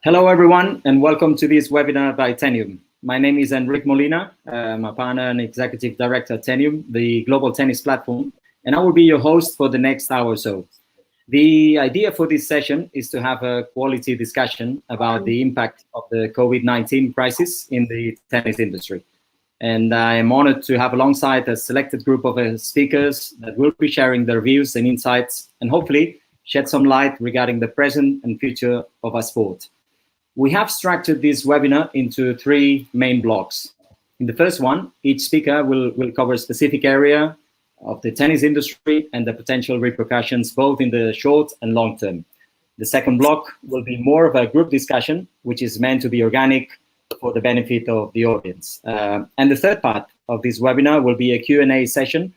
Hello, everyone, and welcome to this webinar by Tenium. My name is Enrique Molina. I'm a partner and executive director at Tenium, the global tennis platform, and I will be your host for the next hour or so. The idea for this session is to have a quality discussion about the impact of the COVID-19 crisis in the tennis industry. And I am honored to have alongside a selected group of speakers that will be sharing their views and insights and hopefully shed some light regarding the present and future of our sport. We have structured this webinar into three main blocks. In the first one, each speaker will cover a specific area of the tennis industry and the potential repercussions both in the short and long term. The second block will be more of a group discussion, which is meant to be organic for the benefit of the audience. And the third part of this webinar will be a Q&A session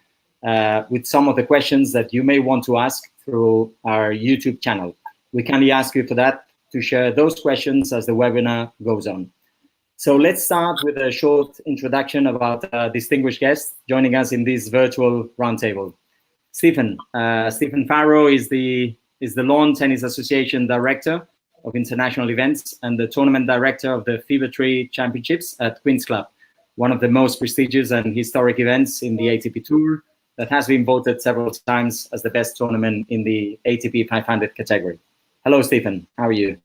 with some of the questions that you may want to ask through our YouTube channel. We kindly ask you for that to share those questions as the webinar goes on. So let's start with a short introduction about our distinguished guest joining us in this virtual roundtable. Stephen Farrow is the Lawn Tennis Association Director of International Events and the Tournament Director of the FIBA Championships at Queen's Club, one of the most prestigious and historic events in the ATP Tour that has been voted several times as the best tournament in the ATP 500 category. Hello, Stephen. How are you?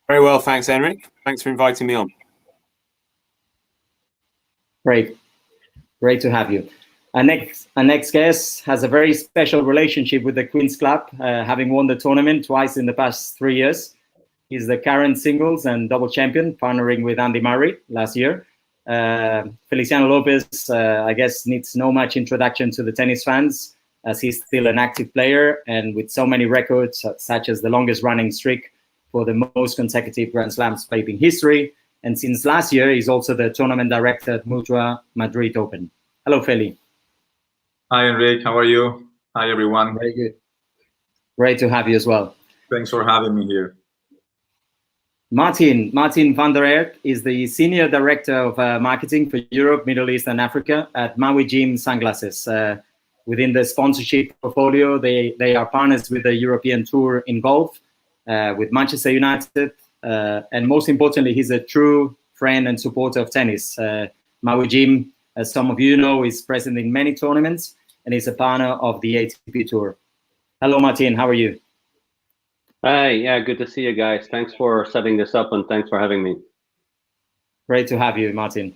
Very well, thanks, Enric. Thanks for inviting me on. Great to have you. Our next guest has a very special relationship with the Queen's Club, having won the tournament twice in the past 3 years. He's the current singles and double champion, partnering with Andy Murray last year. Feliciano Lopez, I guess, needs no much introduction to the tennis fans, as he's still an active player and with so many records, such as the longest running streak for the most consecutive Grand Slams played in history. And since last year, he's also the tournament director at Mutua Madrid Open. Hello, Feli. Hi, Enrique. How are you? Hi, everyone. Very good. Great to have you as well. Thanks for having me here. Martin van der Eert is the Senior Director of Marketing for Europe, Middle East, and Africa at Maui Jim Sunglasses. Within the sponsorship portfolio, they are partners with the European Tour in golf, with Manchester United, and most importantly, he's a true friend and supporter of tennis. Maui Jim, as some of you know, is present in many tournaments and is a partner of the ATP Tour. Hello, Martin. How are you? Hi. Yeah, good to see you guys. Thanks for setting this up and thanks for having me. Great to have you, Martin.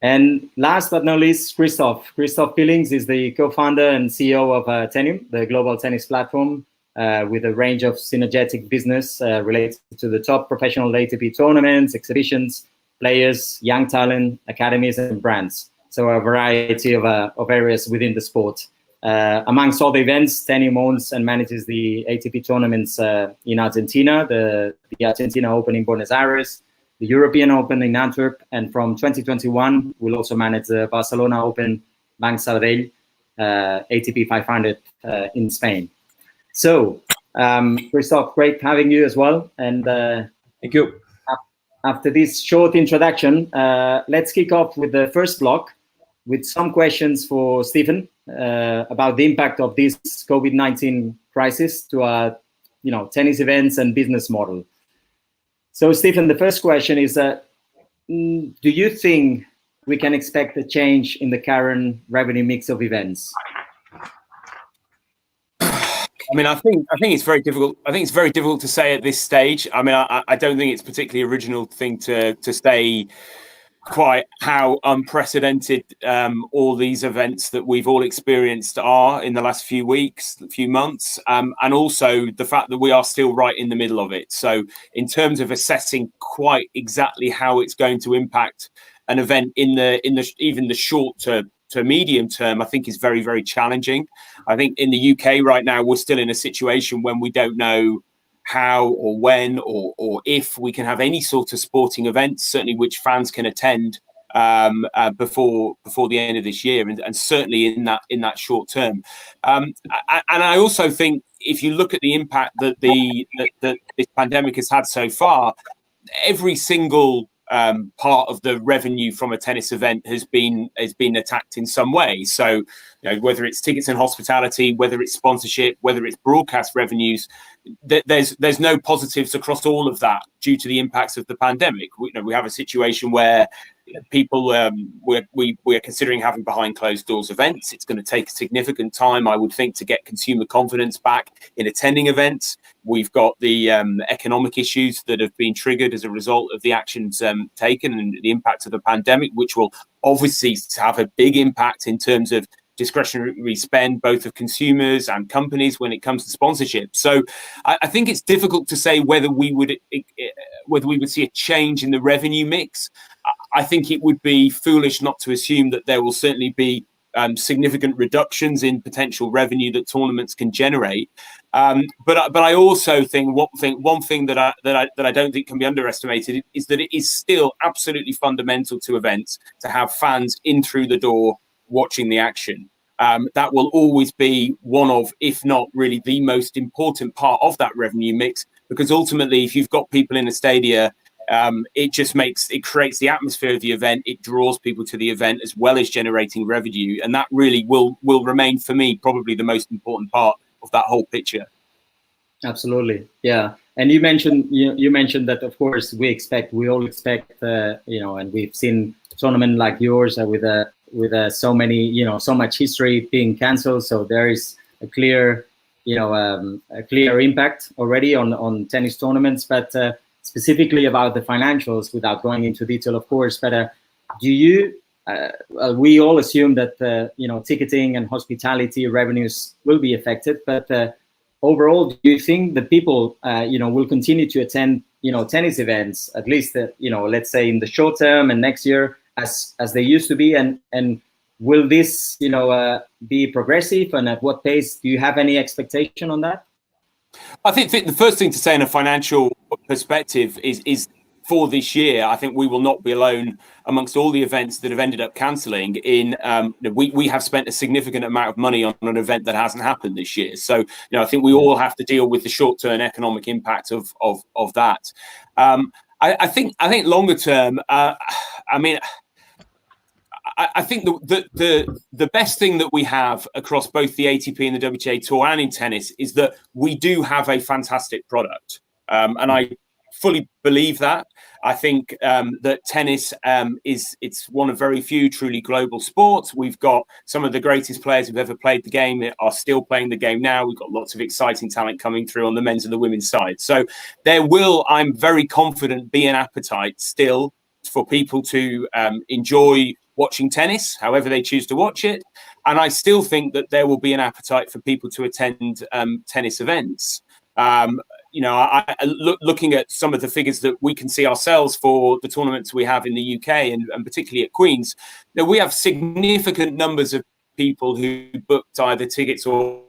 And last but not least, Christoph Pillings is the co-founder and CEO of Tenium, the global tennis platform, with a range of synergetic business related to the top professional ATP tournaments, exhibitions, players, young talent, academies, and brands. So a variety of areas within the sport. Amongst all the events, Tenium owns and manages the ATP tournaments in Argentina, the Argentina Open in Buenos Aires, the European Open in Antwerp, and from 2021, we'll also manage the Barcelona Open Banc Sabadell ATP 500 in Spain. So, Christoph, great having you as well. And thank you. After this short introduction, let's kick off with the first block with some questions for Stephen about the impact of this COVID-19 crisis to our, tennis events and business model. So, Stephen, the first question is, do you think we can expect a change in the current revenue mix of events? I mean, I think it's very difficult. I think it's very difficult to say at this stage. I mean, I don't think it's particularly original thing to say quite how unprecedented all these events that we've all experienced are in the last few weeks, few months, and also the fact that we are still right in the middle of it. So in terms of assessing quite exactly how it's going to impact an event in the even the short to medium term, I think is very, very challenging. I think in the UK right now, we're still in a situation when we don't know how or when or if we can have any sort of sporting events, certainly which fans can attend before the end of this year, and certainly in that short term. And I also think if you look at the impact that this pandemic has had so far, every single part of the revenue from a tennis event has been attacked in some way. So, whether it's tickets and hospitality, whether it's sponsorship, whether it's broadcast revenues, there's no positives across all of that due to the impacts of the pandemic. We have a situation where people we're considering having behind closed doors events. It's going to take significant time, I would think, to get consumer confidence back in attending events. We've got the economic issues that have been triggered as a result of the actions taken and the impact of the pandemic, which will obviously have a big impact in terms of discretionary spend, both of consumers and companies, when it comes to sponsorship. So I think it's difficult to say whether we would see a change in the revenue mix. I think it would be foolish not to assume that there will certainly be significant reductions in potential revenue that tournaments can generate. But I also think one thing that I don't think can be underestimated is that it is still absolutely fundamental to events to have fans in through the door watching the action. That will always be one of, if not really the most important part of that revenue mix, because ultimately, if you've got people in a stadia, it creates the atmosphere of the event. It draws people to the event as well as generating revenue, and that really will remain for me probably the most important part of that whole picture. Absolutely, yeah. And you mentioned that, of course, we all expect, and we've seen tournament like yours with so many, so much history being cancelled. So there is a clear impact already on tennis tournaments, but specifically about the financials, without going into detail, of course. But we all assume that ticketing and hospitality revenues will be affected, but overall, do you think the people will continue to attend tennis events, at least let's say in the short term and next year, as they used to be, and will this be progressive, and at what pace? Do you have any expectation on that? I think the first thing to say in a financial perspective is for this year, I think we will not be alone amongst all the events that have ended up cancelling. We have spent a significant amount of money on an event that hasn't happened this year. So I think we all have to deal with the short-term economic impact of that. I think longer term. I think the best thing that we have across both the ATP and the WTA Tour and in tennis is that we do have a fantastic product, and I fully believe that. I think that tennis it's one of very few truly global sports. We've got some of the greatest players who've ever played the game that are still playing the game now. We've got lots of exciting talent coming through on the men's and the women's side. So there will, I'm very confident, be an appetite still for people to enjoy watching tennis, however they choose to watch it. And I still think that there will be an appetite for people to attend tennis events. Looking at some of the figures that we can see ourselves for the tournaments we have in the UK and particularly at Queen's, we have significant numbers of people who booked either tickets or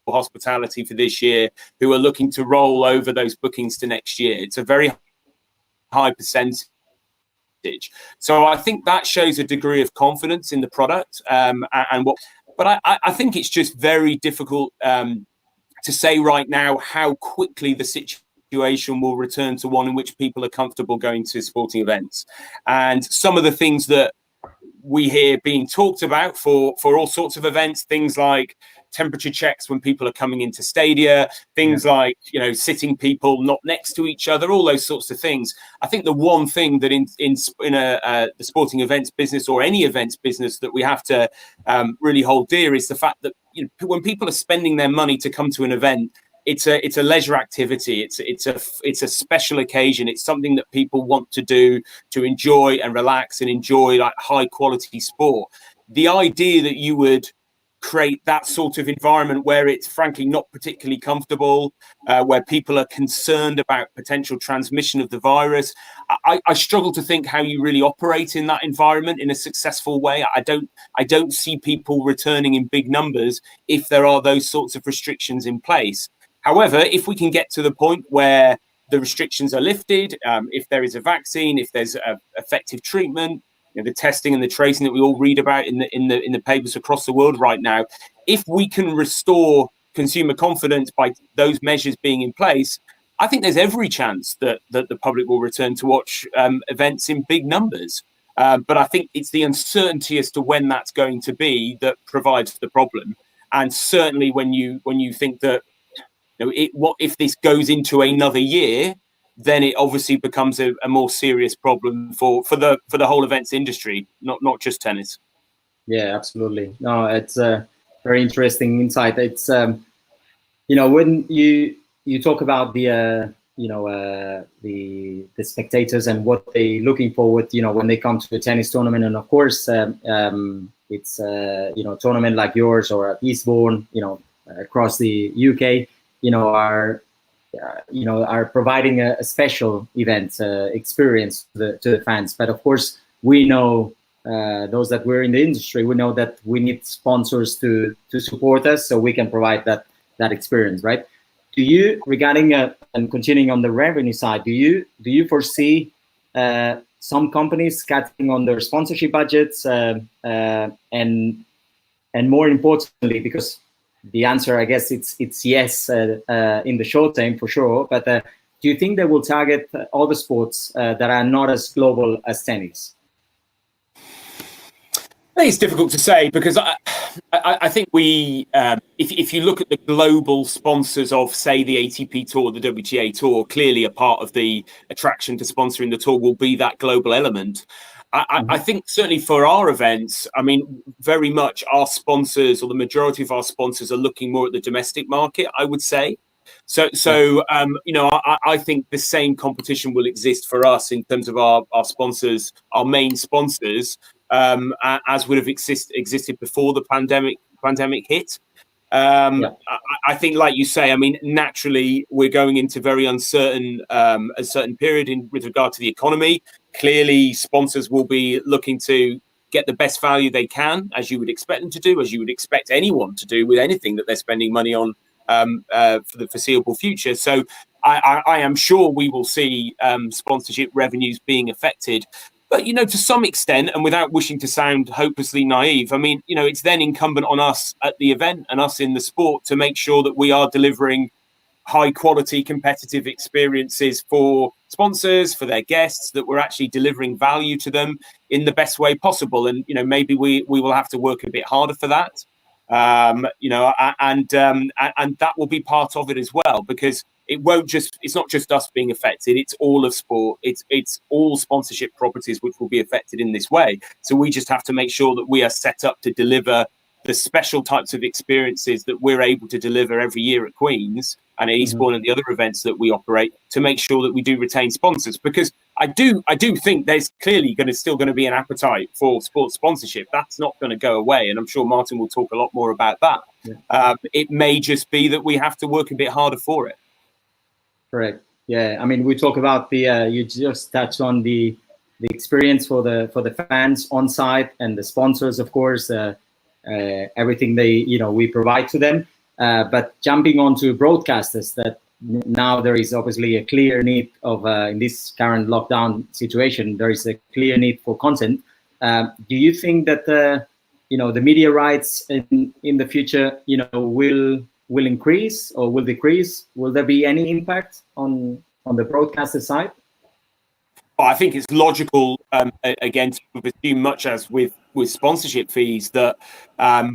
hospitality for this year who are looking to roll over those bookings to next year. It's a very high percentage. So I think that shows a degree of confidence in the product, but I think it's just very difficult to say right now how quickly the situation will return to one in which people are comfortable going to sporting events. And some of the things that we hear being talked about for all sorts of events, things like temperature checks when people are coming into stadia, things like sitting people not next to each other, all those sorts of things. I think the one thing that in the sporting events business or any events business that we have to really hold dear is the fact that when people are spending their money to come to an event, it's a leisure activity. It's a special occasion. It's something that people want to do to enjoy and relax and enjoy like high quality sport. The idea that you would create that sort of environment where it's frankly not particularly comfortable, where people are concerned about potential transmission of the virus. I struggle to think how you really operate in that environment in a successful way. I don't see people returning in big numbers if there are those sorts of restrictions in place. However, if we can get to the point where the restrictions are lifted, if there is a vaccine, if there's effective treatment, the testing and the tracing that we all read about in the papers across the world right now, if we can restore consumer confidence by those measures being in place, I think there's every chance that the public will return to watch events in big numbers. But I think it's the uncertainty as to when that's going to be that provides the problem. And certainly when you think that, what if this goes into another year, then it obviously becomes a more serious problem for the whole events industry, not just tennis. Yeah, absolutely. No, it's a very interesting insight. It's when you talk about the the spectators and what they're looking forward, when they come to a tennis tournament, and of course it's tournament like yours or at Eastbourne, across the UK, are providing a special event experience to the fans. But of course, we know, those that we're in the industry, we know that we need sponsors to support us so we can provide that experience, right? Do you, regarding and continuing on the revenue side, do you foresee some companies cutting on their sponsorship budgets, and more importantly, because the answer, I guess, it's yes in the short term for sure, but do you think they will target other sports that are not as global as tennis? I think it's difficult to say, because I think if you look at the global sponsors of, say, the ATP Tour, the WTA Tour, clearly a part of the attraction to sponsoring the tour will be that global element. I think certainly for our events, I mean, very much our sponsors, or the majority of our sponsors, are looking more at the domestic market, I would say. So I think the same competition will exist for us in terms of our sponsors, our main sponsors, as would have existed before the pandemic hit. I think, like you say, I mean, naturally we're going into very uncertain period with regard to the economy. Clearly, sponsors will be looking to get the best value they can, as you would expect them to do, as you would expect anyone to do with anything that they're spending money on for the foreseeable future. So I am sure we will see sponsorship revenues being affected. But, to some extent, and without wishing to sound hopelessly naive, I mean, it's then incumbent on us at the event and us in the sport to make sure that we are delivering high quality competitive experiences for sponsors, for their guests, that we're actually delivering value to them in the best way possible. And, maybe we will have to work a bit harder for that. And that will be part of it as well, because it's not just us being affected, it's all of sport, it's all sponsorship properties which will be affected in this way. So we just have to make sure that we are set up to deliver the special types of experiences that we're able to deliver every year at Queen's and at Eastbourne and the other events that we operate, to make sure that we do retain sponsors. Because I do think there's clearly still going to be an appetite for sports sponsorship. That's not going to go away, and I'm sure Martin will talk a lot more about that. It may just be that we have to work a bit harder for it. Correct. Yeah, I mean, we talk about the you just touched on the experience for the fans on site, and the sponsors, of course, everything we provide to them. But jumping onto broadcasters, that now there is obviously a clear need of in this current lockdown situation, there is a clear need for content. Do you think that the media rights in the future will increase or will decrease? Will there be any impact on the broadcaster side? Well, I think it's logical, again, to assume, much as with sponsorship fees, that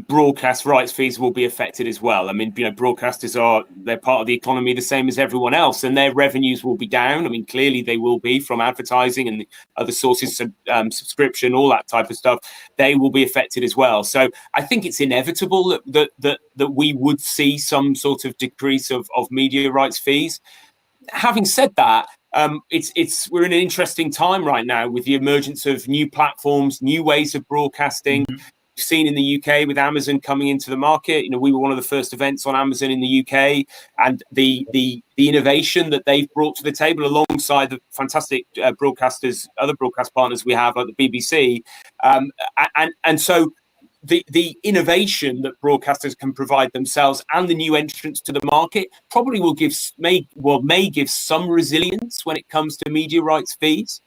broadcast rights fees will be affected as well. I mean, broadcasters they're part of the economy the same as everyone else, and their revenues will be down. I mean, clearly they will be from advertising and the other sources, subscription, all that type of stuff. They will be affected as well. So I think it's inevitable that we would see some sort of decrease of media rights fees. Having said that, we're in an interesting time right now with the emergence of new platforms, new ways of broadcasting. We've seen in the UK with Amazon coming into the market. We were one of the first events on Amazon in the UK, and the innovation that they've brought to the table, alongside the fantastic broadcasters, other broadcast partners we have, like the BBC, and so the innovation that broadcasters can provide themselves and the new entrants to the market probably may give some resilience when it comes to media rights fees.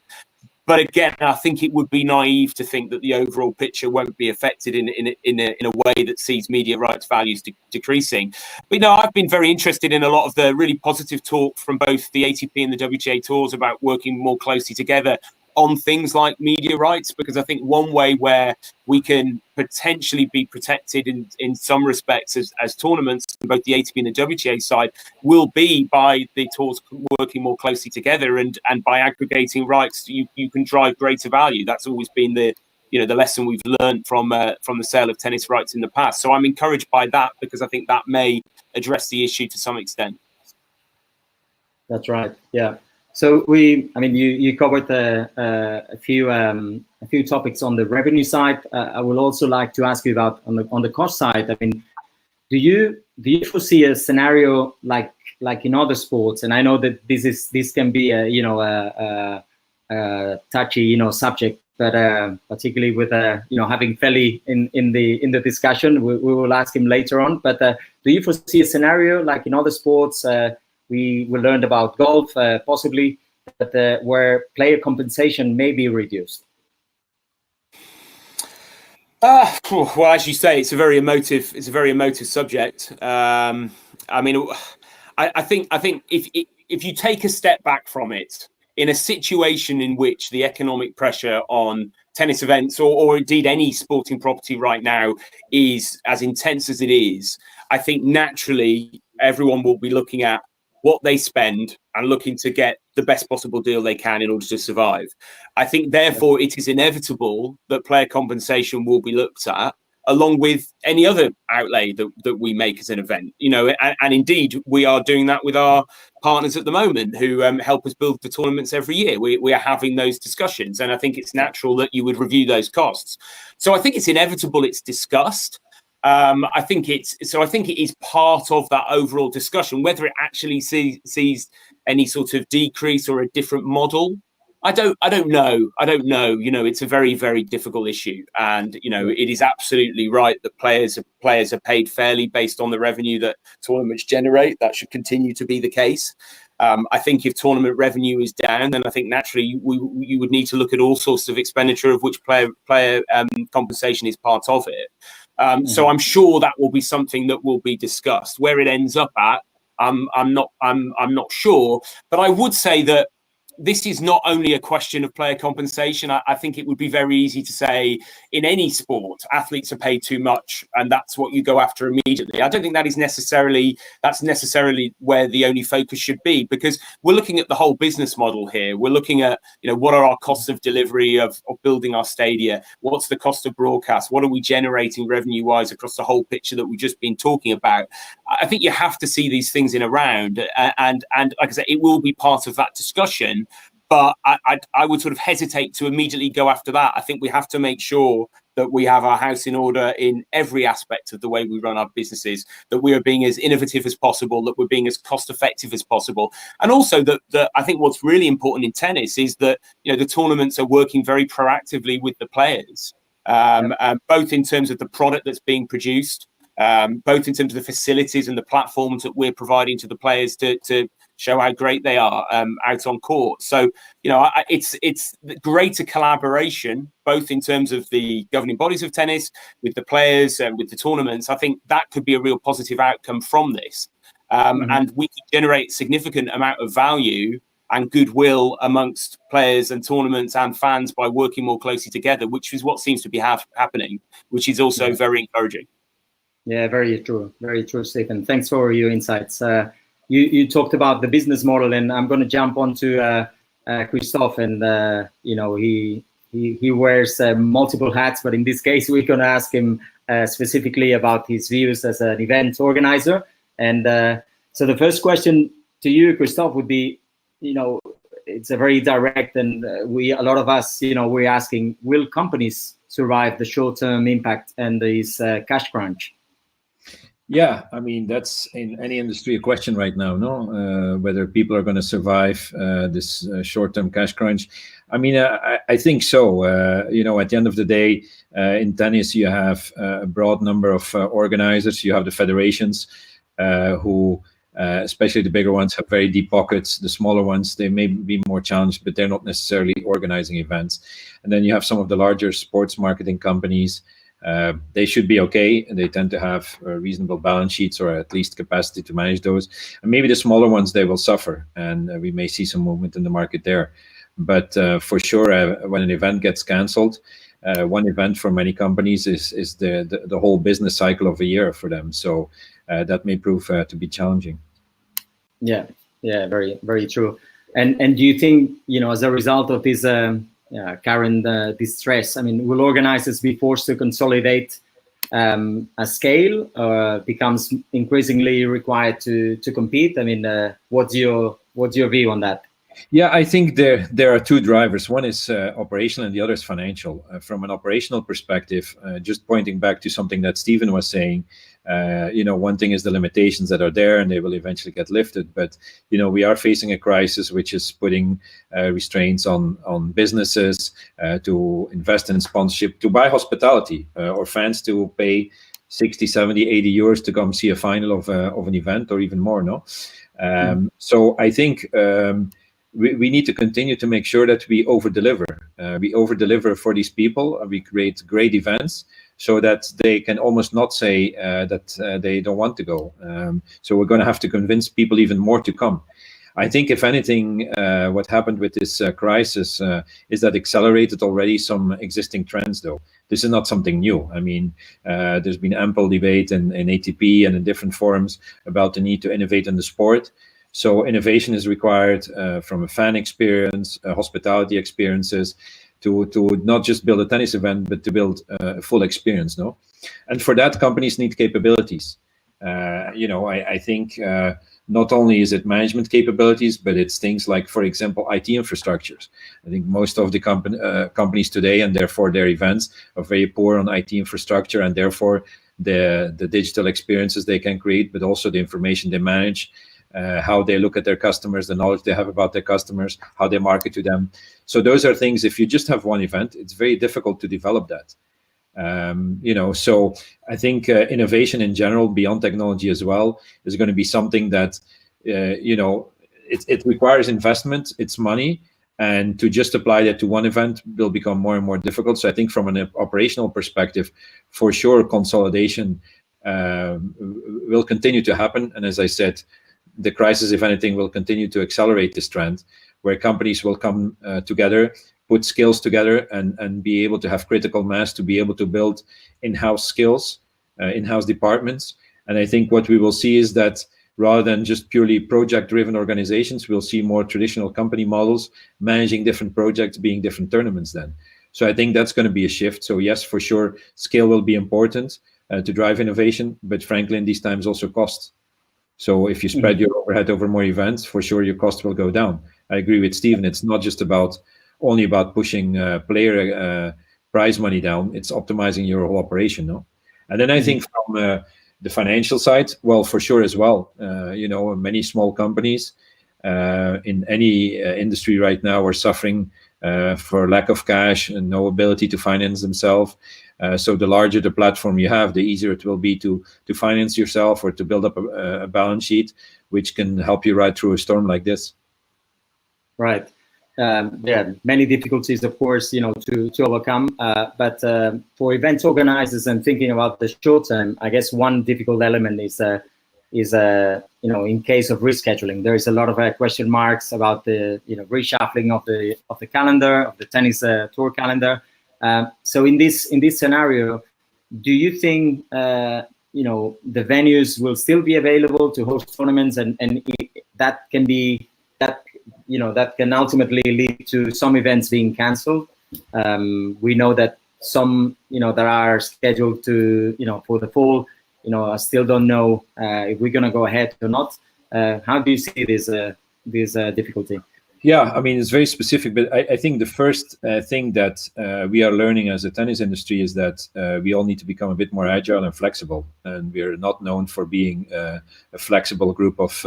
But again, I think it would be naive to think that the overall picture won't be affected in a way that sees media rights values decreasing. But I've been very interested in a lot of the really positive talk from both the ATP and the WTA tours about working more closely together on things like media rights, because I think one way where we can potentially be protected in some respects as tournaments, both the ATP and the WTA side, will be by the tours working more closely together, and by aggregating rights, you can drive greater value. That's always been the lesson we've learned from the sale of tennis rights in the past. So I'm encouraged by that, because I think that may address the issue to some extent. That's right. Yeah. So you covered a few topics on the revenue side. I would also like to ask you about on the cost side. I mean, do you foresee a scenario like in other sports? And I know that this can be a touchy subject, but particularly with having Feli in the discussion, we will ask him later on. But do you foresee a scenario like in other sports? We learned about golf, possibly, but where player compensation may be reduced. Well, as you say, it's a very emotive subject. I think if you take a step back from it, in a situation in which the economic pressure on tennis events or indeed any sporting property right now is as intense as it is, I think naturally everyone will be looking at what they spend and looking to get the best possible deal they can in order to survive. I think, therefore, it is inevitable that player compensation will be looked at, along with any other outlay that we make as an event. And indeed, we are doing that with our partners at the moment who help us build the tournaments every year. We are having those discussions, and I think it's natural that you would review those costs. So I think it's inevitable it's discussed. I think it is part of that overall discussion. Whether it actually sees any sort of decrease or a different model, I don't know. It's a very, very difficult issue, and it is absolutely right that players are paid fairly based on the revenue that tournaments generate. That should continue to be the case. I think if tournament revenue is down, then I think naturally you would need to look at all sorts of expenditure, of which player compensation is part of it. So I'm sure that will be something that will be discussed. Where it ends up at, I'm not sure. But I would say that this is not only a question of player compensation. I think it would be very easy to say in any sport, athletes are paid too much, and that's what you go after immediately. I don't think that's necessarily where the only focus should be, because we're looking at the whole business model here. We're looking at, what are our costs of delivery of building our stadia? What's the cost of broadcast? What are we generating revenue wise across the whole picture that we've just been talking about? I think you have to see these things in a round, and like I said, it will be part of that discussion. But I would sort of hesitate to immediately go after that. I think we have to make sure that we have our house in order in every aspect of the way we run our businesses, that we are being as innovative as possible, that we're being as cost effective as possible. And also that I think what's really important in tennis is that, the tournaments are working very proactively with the players, both in terms of the product that's being produced, both in terms of the facilities and the platforms that we're providing to the players to show how great they are out on court. So, it's greater collaboration, both in terms of the governing bodies of tennis, with the players and with the tournaments. I think that could be a real positive outcome from this. And we could generate significant amount of value and goodwill amongst players and tournaments and fans by working more closely together, which is what seems to be happening, which is also very encouraging. Yeah, very true, Stephen. Thanks for your insights. You talked about the business model, and I'm going to jump onto Christophe, and he wears multiple hats, but in this case, we're going to ask him specifically about his views as an event organizer. And so the first question to you, Christophe, would be, it's a very direct, and a lot of us, we're asking, will companies survive the short-term impact and this cash crunch? Yeah, I mean, that's in any industry a question right now, no? Whether people are going to survive this short-term cash crunch. I mean, I think so. At the end of the day, in tennis, you have a broad number of organizers. You have the federations who Especially the bigger ones have very deep pockets. The smaller ones, they may be more challenged, but they're not necessarily organizing events. And then you have some of the larger sports marketing companies. They should be okay, and they tend to have reasonable balance sheets, or at least capacity to manage those. And maybe the smaller ones, they will suffer, and we may see some movement in the market there. But for sure, when an event gets cancelled, one event for many companies is the whole business cycle of a year for them. So that may prove to be challenging. Yeah, very, very true. And do you think, as a result of this current distress, I mean, will organizers be forced to consolidate a scale, or becomes increasingly required to compete? I mean, what's your view on that? Yeah, I think there are two drivers. One is operational and the other is financial. From an operational perspective, just pointing back to something that Stephen was saying, one thing is the limitations that are there, and they will eventually get lifted. But, we are facing a crisis which is putting restraints on businesses to invest in sponsorship, to buy hospitality, or fans to pay 60, 70, 80 euros to come see a final of an event, or even more, no? So I think we need to continue to make sure that we over-deliver. We over-deliver for these people. We create great events so that they can almost not say that they don't want to go. So we're going to have to convince people even more to come. I think, if anything, what happened with this crisis is that accelerated already some existing trends, though. This is not something new. I mean, there's been ample debate in ATP and in different forums about the need to innovate in the sport. So innovation is required from a fan experience, hospitality experiences, to not just build a tennis event, but to build a full experience, no? And for that, companies need capabilities. I think not only is it management capabilities, but it's things like, for example, IT infrastructures. I think most of the companies today, and therefore their events, are very poor on IT infrastructure, and therefore the digital experiences they can create, but also the information they manage, how they look at their customers, the knowledge they have about their customers, how they market to them. So those are things, if you just have one event, it's very difficult to develop that. So I think innovation in general, beyond technology as well, is going to be something that, it requires investment, it's money, and to just apply that to one event will become more and more difficult. So I think from an operational perspective, for sure, consolidation will continue to happen. And as I said, the crisis, if anything, will continue to accelerate this trend, where companies will come together, put skills together, and be able to have critical mass to be able to build in-house skills, in-house departments. And I think what we will see is that rather than just purely project-driven organizations, we'll see more traditional company models managing different projects, being different tournaments then. So I think that's going to be a shift. So yes, for sure, scale will be important to drive innovation, but frankly, in these times, also cost. So if you spread your overhead over more events, for sure your cost will go down. I agree with Stephen. It's not just only about pushing player prize money down. It's optimizing your whole operation, no? And then I think from the financial side, well, for sure as well. Many small companies in any industry right now are suffering for lack of cash and no ability to finance themselves. So the larger the platform you have, the easier it will be to finance yourself or to build up a balance sheet, which can help you ride through a storm like this. Right. Many difficulties, of course, to overcome. But for event organizers and thinking about the short term, I guess one difficult element is in case of rescheduling, there is a lot of question marks about the reshuffling of the calendar, of the tennis tour calendar. So in this scenario, do you think the venues will still be available to host tournaments, and that can ultimately lead to some events being cancelled? We know that some that are scheduled to for the fall I still don't know if we're going to go ahead or not. How do you see this difficulty? Yeah, I mean, it's very specific, but I think the first thing that we are learning as a tennis industry is that we all need to become a bit more agile and flexible. And we're not known for being a flexible group of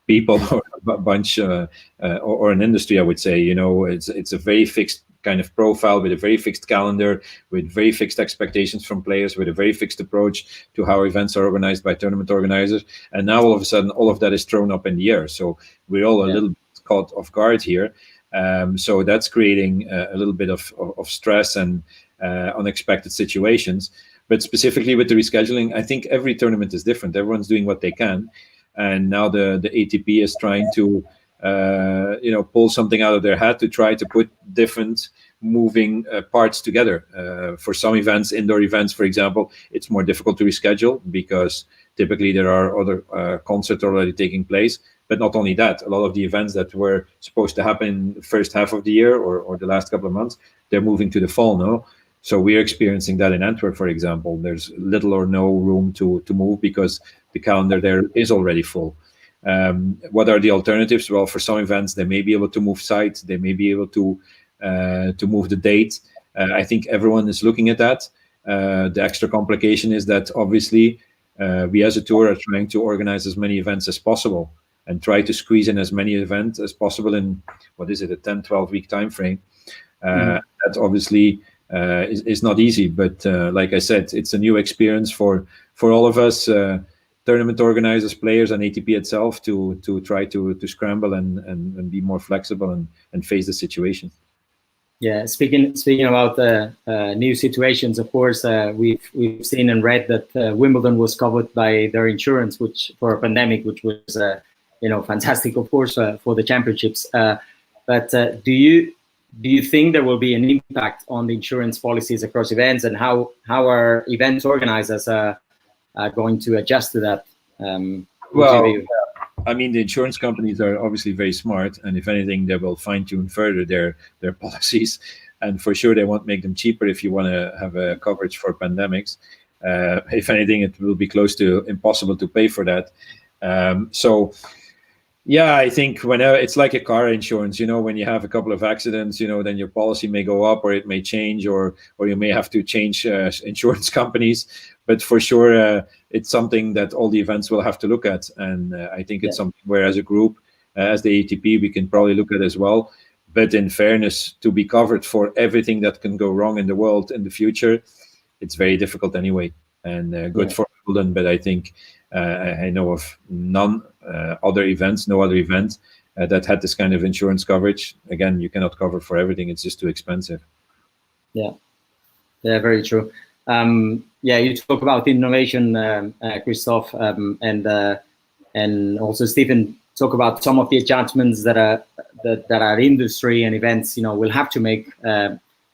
people or a bunch or an industry, I would say. It's a very fixed kind of profile, with a very fixed calendar, with very fixed expectations from players, with a very fixed approach to how events are organized by tournament organizers. And now all of a sudden, all of that is thrown up in the air. So we're all a little bit caught off guard here. So that's creating a little bit of stress and unexpected situations. But specifically with the rescheduling, I think every tournament is different. Everyone's doing what they can. And now the ATP is trying to pull something out of their hat to try to put different moving parts together. For some events, indoor events, for example, it's more difficult to reschedule because typically there are other concerts already taking place. But not only that, a lot of the events that were supposed to happen in the first half of the year or the last couple of months, they're moving to the fall now. So we're experiencing that in Antwerp, for example. There's little or no room to move because the calendar there is already full. What are the alternatives? Well, for some events, they may be able to move sites. They may be able to move the date. I think everyone is looking at that. The extra complication is that obviously we as a tour are trying to organize as many events as possible and try to squeeze in as many events as possible in, a 10, 12-week time frame. That obviously is not easy, but like I said, it's a new experience for all of us, tournament organizers, players, and ATP itself to try to scramble and be more flexible and face the situation. Yeah, speaking about new situations, of course, we've seen and read that Wimbledon was covered by their insurance, which for a pandemic, which was fantastic, of course, for the championships. But do you think there will be an impact on the insurance policies across events, and how are event organizers going to adjust to that? Well, I mean, the insurance companies are obviously very smart, and if anything, they will fine-tune further their policies, and for sure they won't make them cheaper if you want to have a coverage for pandemics. If anything, it will be close to impossible to pay for that. So yeah, I think whenever it's like a car insurance, when you have a couple of accidents, then your policy may go up or it may change, or you may have to change insurance companies. But for sure, it's something that all the events will have to look at. And I think it's something where as a group, as the ATP, we can probably look at as well. But in fairness, to be covered for everything that can go wrong in the world in the future, it's very difficult anyway. And good for Wimbledon, but I think I know of no other event that had this kind of insurance coverage. Again, you cannot cover for everything. It's just too expensive. Yeah, very true. You talk about innovation, Christophe, and also Stephen talk about some of the adjustments that our industry and events, will have to make.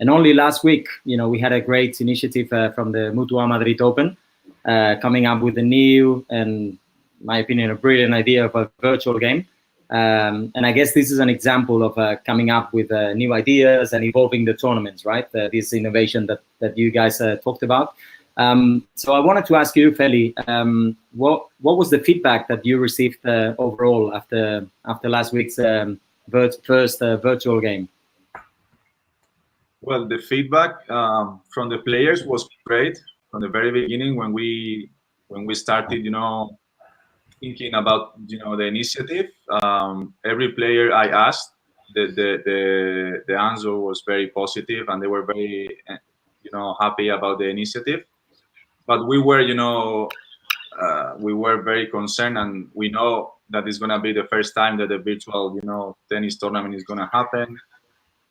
And only last week, we had a great initiative from the Mutua Madrid Open, coming up with a new, and in my opinion, a brilliant idea of a virtual game. And I guess this is an example of coming up with new ideas and evolving the tournaments, right? This innovation that you guys talked about. So I wanted to ask you, Feli, what was the feedback that you received overall after last week's first virtual game? Well, the feedback from the players was great from the very beginning when we started, thinking about the initiative. Every player I asked, the answer was very positive, and they were very happy about the initiative. But we were very concerned, and we know that it's going to be the first time that a virtual tennis tournament is going to happen.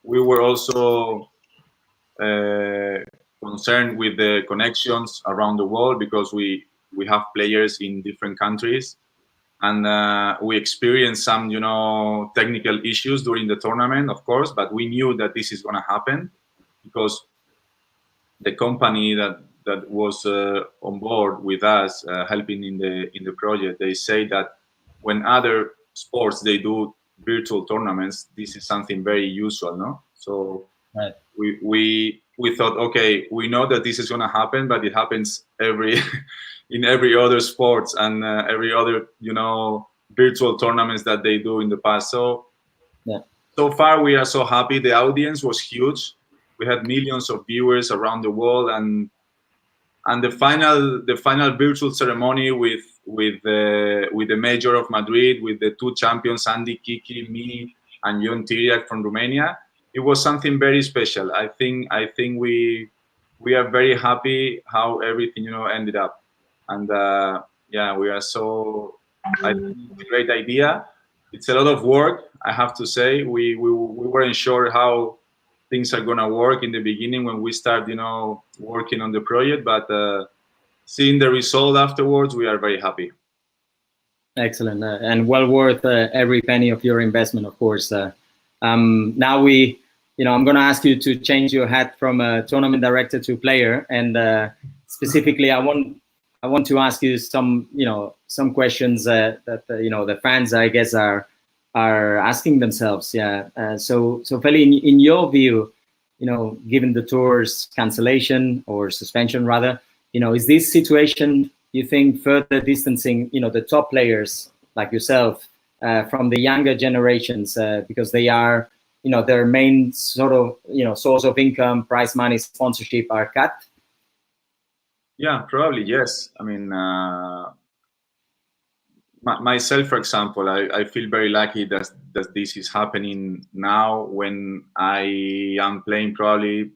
We were also concerned with the connections around the world, because we have players in different countries, and we experienced some technical issues during the tournament, of course, but we knew that this is going to happen because the company that was on board with us, helping in the project, they say that when other sports they do virtual tournaments, this is something very usual, no? So right. We thought, okay, we know that this is going to happen, but it happens in every other sports and every other virtual tournaments that they do in the past. So so far we are so happy. The audience was huge. We had millions of viewers around the world, and the final virtual ceremony with the Major of Madrid, with the two champions, Andy Kiki, me, and Ion Tiriac from Romania. it was something very special. I think we are very happy how everything ended up, and yeah, we are so. I think it's a great idea. It's a lot of work, I have to say. We weren't sure how things are gonna work in the beginning when we start working on the project, but seeing the result afterwards, we are very happy. Excellent, and well worth every penny of your investment, of course. Now I'm going to ask you to change your hat from a tournament director to player, and specifically, I want to ask you some questions that the fans, I guess, are asking themselves. Yeah. So Feli, in your view, given the tour's cancellation or suspension, rather, is this situation, you think, further distancing the top players like yourself from the younger generations because they are their main sort of source of income, prize money, sponsorship are cut? Yeah, probably yes. I mean, myself, for example, I feel very lucky that this is happening now when I am playing probably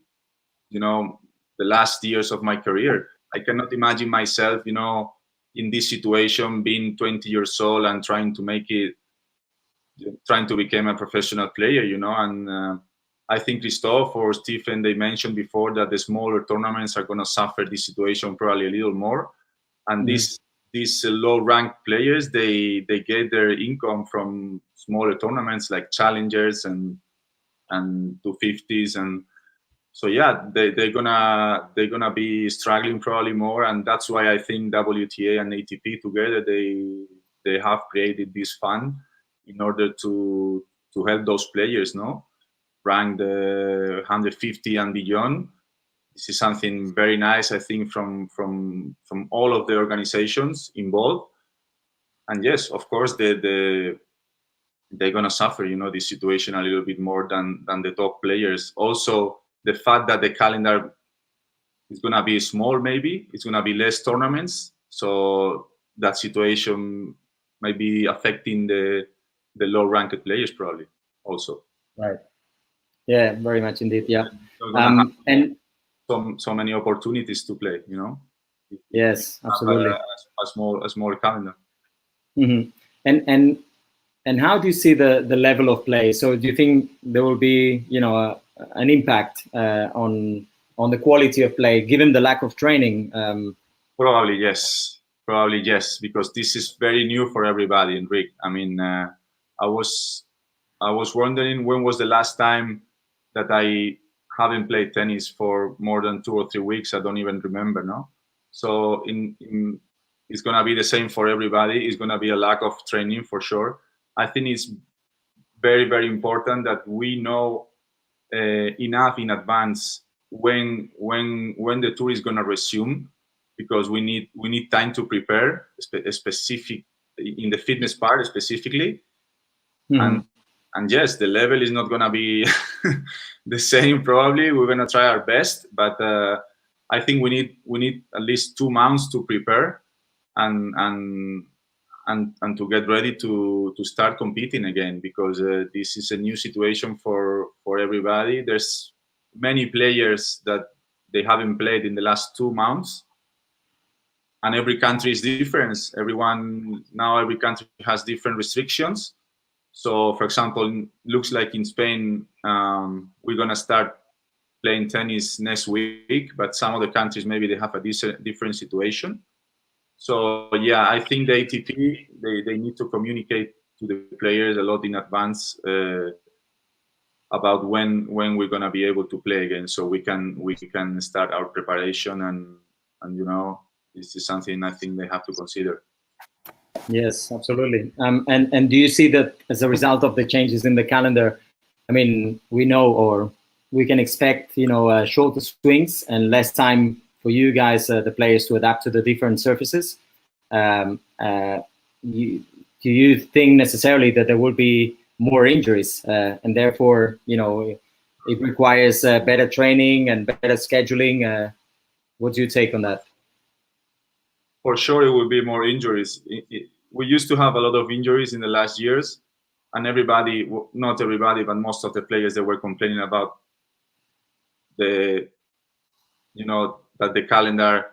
the last years of my career. I cannot imagine myself in this situation, being 20 years old and trying to become a professional player, and I think Christoph or Stephen, they mentioned before that the smaller tournaments are going to suffer this situation probably a little more. And these low-ranked players, they get their income from smaller tournaments like challengers and 250s, and so yeah, they're gonna be struggling probably more, and that's why I think WTA and ATP together they have created this fund in order to help those players, rank the 150 and beyond. This is something very nice, I think, from all of the organizations involved. And yes, of course, they're gonna suffer, this situation a little bit more than the top players. Also, the fact that the calendar is gonna be small, maybe it's gonna be less tournaments, so that situation might be affecting the low-ranked players probably also. Right. Yeah, very much indeed. Yeah. And so many opportunities to play, Yes, absolutely. A small calendar. Mm-hmm. And how do you see the level of play? So do you think there will be an impact on the quality of play given the lack of training? Probably yes, because this is very new for everybody. Enrique, I mean, I was wondering when was the last time that I haven't played tennis for more than 2 or 3 weeks. I don't even remember, no? So it's gonna be the same for everybody. It's gonna be a lack of training for sure. I think it's very, very important that we know enough in advance when the tour is gonna resume, because we need time to prepare, specific in the fitness part specifically. Mm-hmm. And yes, the level is not gonna be the same. Probably we're gonna try our best, but I think we need at least 2 months to prepare and to get ready to start competing again, because this is a new situation for everybody. There's many players that they haven't played in the last 2 months, and every country is different. Every country has different restrictions. So, for example, looks like in Spain, we're gonna start playing tennis next week, but some of the countries maybe they have a different situation. So yeah, I think the ATP they need to communicate to the players a lot in advance about when we're gonna be able to play again, so we can start our preparation, and this is something I think they have to consider. Yes, absolutely. And do you see that as a result of the changes in the calendar? I mean, we know, or we can expect, shorter swings and less time for you guys, the players, to adapt to the different surfaces. Do you think necessarily that there will be more injuries, and therefore, it requires better training and better scheduling? What do you take on that? For sure, it will be more injuries. We used to have a lot of injuries in the last years, and everybody, not everybody, but most of the players, they were complaining about the, that the calendar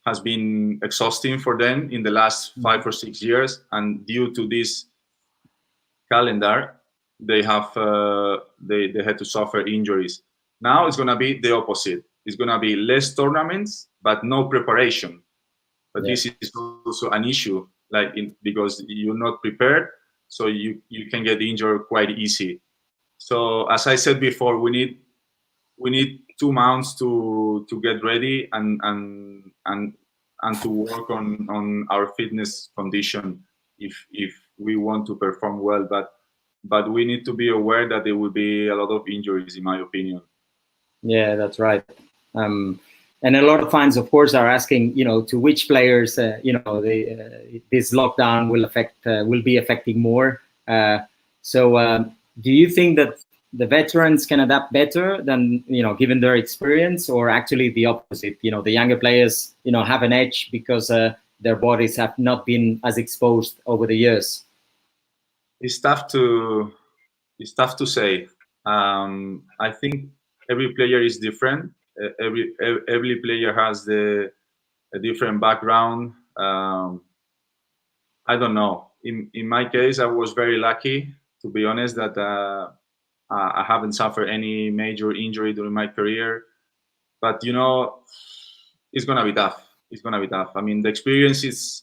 has been exhausting for them in the last 5 or 6 years, and due to this calendar, they have they had to suffer injuries. Now it's going to be the opposite. It's going to be less tournaments, but no preparation. But this is also an issue, because you're not prepared, so you can get injured quite easy. So as I said before, we need 2 months to get ready and to work on our fitness condition if we want to perform well. But we need to be aware that there will be a lot of injuries, in my opinion. Yeah, that's right. And a lot of fans, of course, are asking, to which players, this lockdown will be affecting more. So do you think that the veterans can adapt better than, given their experience, or actually the opposite? The younger players, have an edge because their bodies have not been as exposed over the years. It's tough to say. I think every player is different. Every player has a different background. I don't know. In my case, I was very lucky, to be honest, that I haven't suffered any major injury during my career. But it's gonna be tough. It's gonna be tough. I mean, the experience is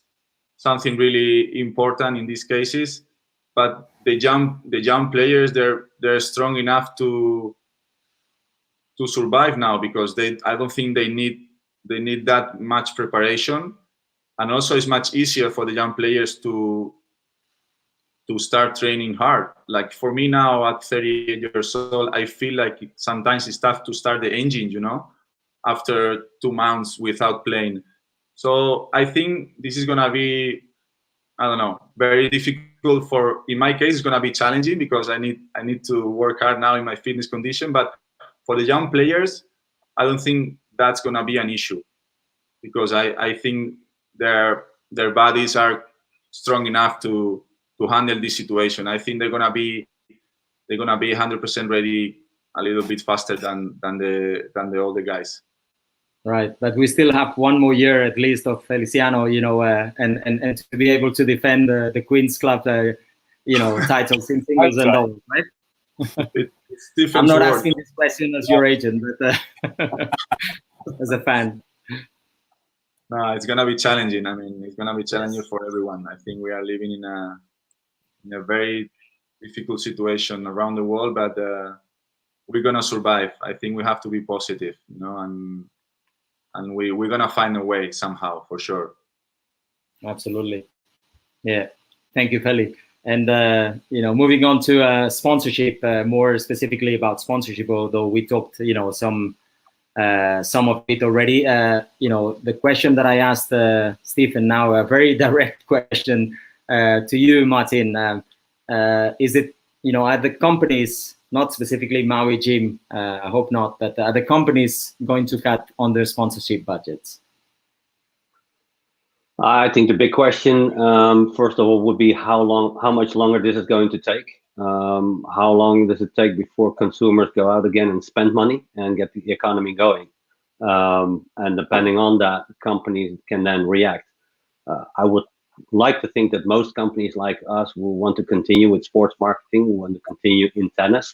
something really important in these cases. But the young players, they're strong enough to survive now, because I don't think they need that much preparation, and also it's much easier for the young players to start training hard. Like for me now at 38 years old, I feel like sometimes it's tough to start the engine, after 2 months without playing. So I think this is gonna be, I don't know, very difficult. In my case, it's gonna be challenging because I need to work hard now in my fitness condition. But for the young players, I don't think that's gonna be an issue, because I think their bodies are strong enough to handle this situation. I think they're gonna be 100% ready a little bit faster than the older guys. Right, but we still have 1 more year at least of Feliciano, and to be able to defend the Queen's Club, titles in singles and doubles, right? It's different. I'm not asking this question as your agent, but as a fan. No, it's gonna be challenging. I mean, it's gonna be challenging for everyone. I think we are living in a very difficult situation around the world, but we're gonna survive. I think we have to be positive, and we're gonna find a way somehow, for sure. Absolutely. Yeah. Thank you, Feli. And moving on to sponsorship, more specifically about sponsorship, although we talked, some of it already. The question that I asked Stephen, now a very direct question to you, Martin. Is it, are the companies, not specifically Maui Gym, I hope not, but are the companies going to cut on their sponsorship budgets? I think the big question, first of all, would be how much longer this is going to take. How long does it take before consumers go out again and spend money and get the economy going? And depending on that, companies can then react. I would like to think that most companies like us will want to continue with sports marketing, will want to continue in tennis.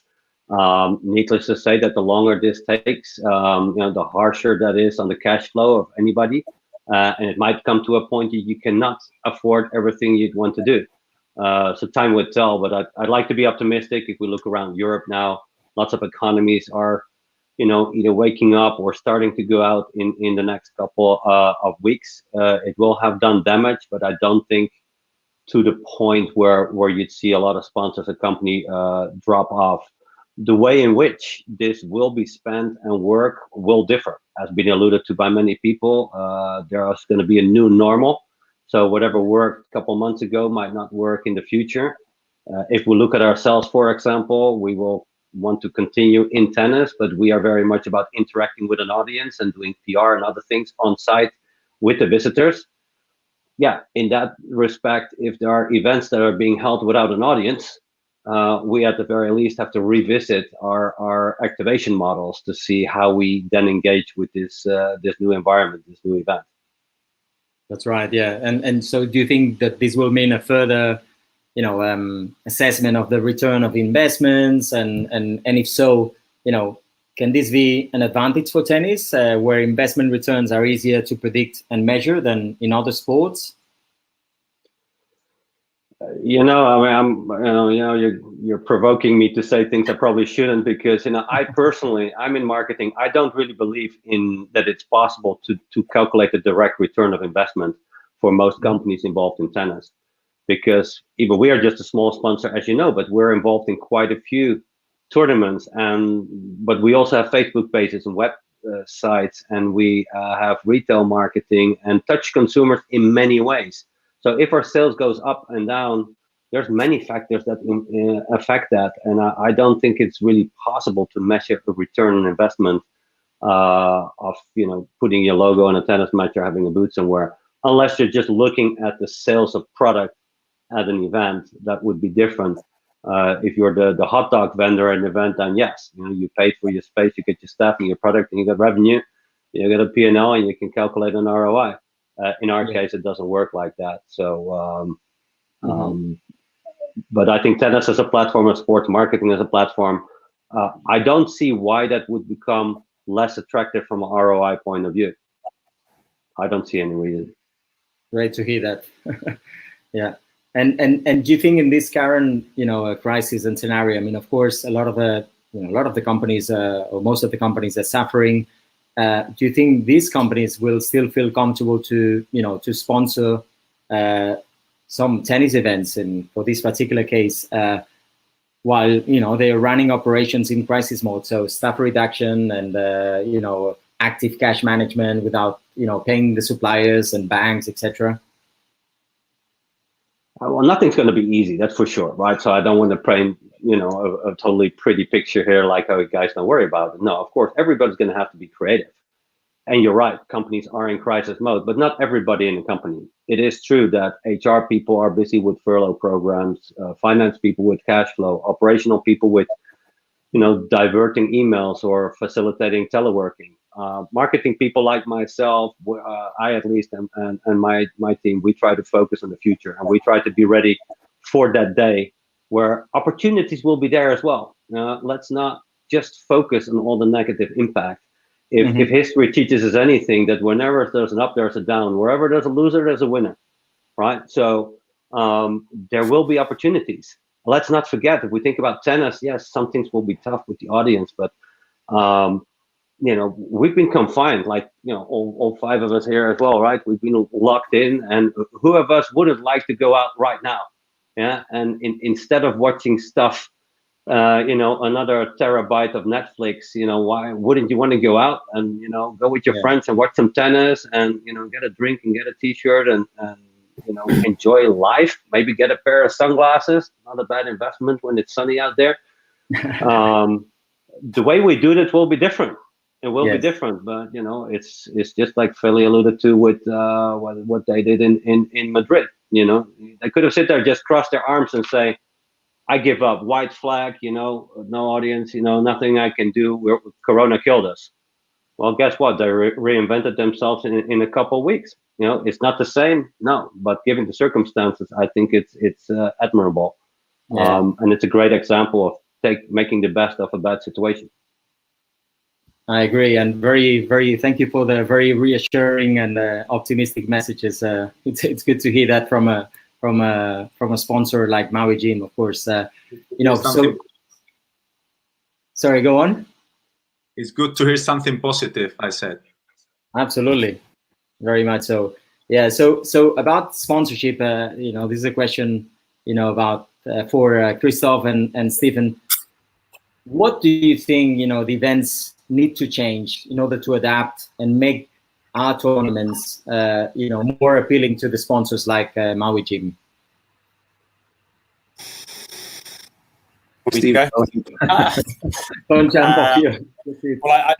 Needless to say that the longer this takes, the harsher that is on the cash flow of anybody. And it might come to a point that you cannot afford everything you'd want to do. So time would tell, but I'd like to be optimistic. If we look around Europe now, lots of economies are, either waking up or starting to go out in the next couple of weeks. It will have done damage, but I don't think to the point where you'd see a lot of sponsors a company drop off. The way in which this will be spent and work will differ, has been alluded to by many people. There is going to be a new normal. So whatever worked a couple months ago might not work in the future. If we look at ourselves, for example, we will want to continue in tennis, but we are very much about interacting with an audience and doing PR and other things on site with the visitors. Yeah, in that respect, if there are events that are being held without an audience, we at the very least have to revisit our activation models to see how we then engage with this new environment, this new event. That's right. Yeah. And so do you think that this will mean a further, assessment of the return of investments? And if so, can this be an advantage for tennis, where investment returns are easier to predict and measure than in other sports? You're provoking me to say things I probably shouldn't, because I personally, I'm in marketing. I don't really believe in that it's possible to calculate the direct return of investment for most companies involved in tennis, because even we are just a small sponsor, as you know, but we're involved in quite a few tournaments, but we also have Facebook pages and web sites, and we have retail marketing and touch consumers in many ways. So if our sales goes up and down, there's many factors that affect that, and I don't think it's really possible to measure a return on investment of putting your logo on a tennis match or having a boot somewhere, unless you're just looking at the sales of product at an event. That would be different. If you're the hot dog vendor at an event, then yes, you paid for your space, you get your staff and your product, and you get revenue, you get a P&L, and you can calculate an ROI. In our case, it doesn't work like that. So, but I think tennis as a platform, of sports marketing as a platform, I don't see why that would become less attractive from an ROI point of view. I don't see any reason. Great to hear that. Yeah. And do you think in this current, crisis and scenario, I mean, of course, a lot of the companies, or most of the companies are suffering. Do you think these companies will still feel comfortable to sponsor some tennis events, and for this particular case, while they are running operations in crisis mode, so staff reduction and active cash management without paying the suppliers and banks, etc.? Well, nothing's going to be easy, that's for sure, right? So I don't want to paint, a totally pretty picture here, like, oh, guys, don't worry about it. No, of course, everybody's going to have to be creative. And you're right, companies are in crisis mode, but not everybody in the company. It is true that HR people are busy with furlough programs, finance people with cash flow, operational people with, diverting emails or facilitating teleworking. Marketing people like myself, I at least, and my team, we try to focus on the future, and we try to be ready for that day where opportunities will be there as well. Let's not just focus on all the negative impact. If history teaches us anything, that whenever there's an up, there's a down. Wherever there's a loser, there's a winner, right? So there will be opportunities. Let's not forget, if we think about tennis, yes, some things will be tough with the audience, but we've been confined, like, all five of us here as well, right? We've been locked in, and who of us wouldn't like to go out right now? Yeah, and instead of watching stuff, another terabyte of Netflix, why wouldn't you want to go out and, go with your friends and watch some tennis and, get a drink and get a t-shirt and enjoy life, maybe get a pair of sunglasses, not a bad investment when it's sunny out there. The way we do this will be different. It will be different, but it's just like Philly alluded to with what they did in Madrid. They could have sit there, just cross their arms and say, I give up, white flag, no audience, nothing I can do. Corona killed us. Well, guess what? They reinvented themselves in a couple of weeks. It's not the same, no, but given the circumstances, I think it's admirable. And it's a great example of making the best of a bad situation. I agree, and very, very thank you for the very reassuring and optimistic messages. It's good to hear that from a sponsor like Maui Jim, of course. So sorry, go on. It's good to hear something positive, I said. Absolutely, very much so. Yeah. So about sponsorship, this is a question, about for Christoph and Stephen. What do you think, the events need to change in order to adapt and make our tournaments, more appealing to the sponsors like Maui Jim? Steve, Don't jump off here. Well,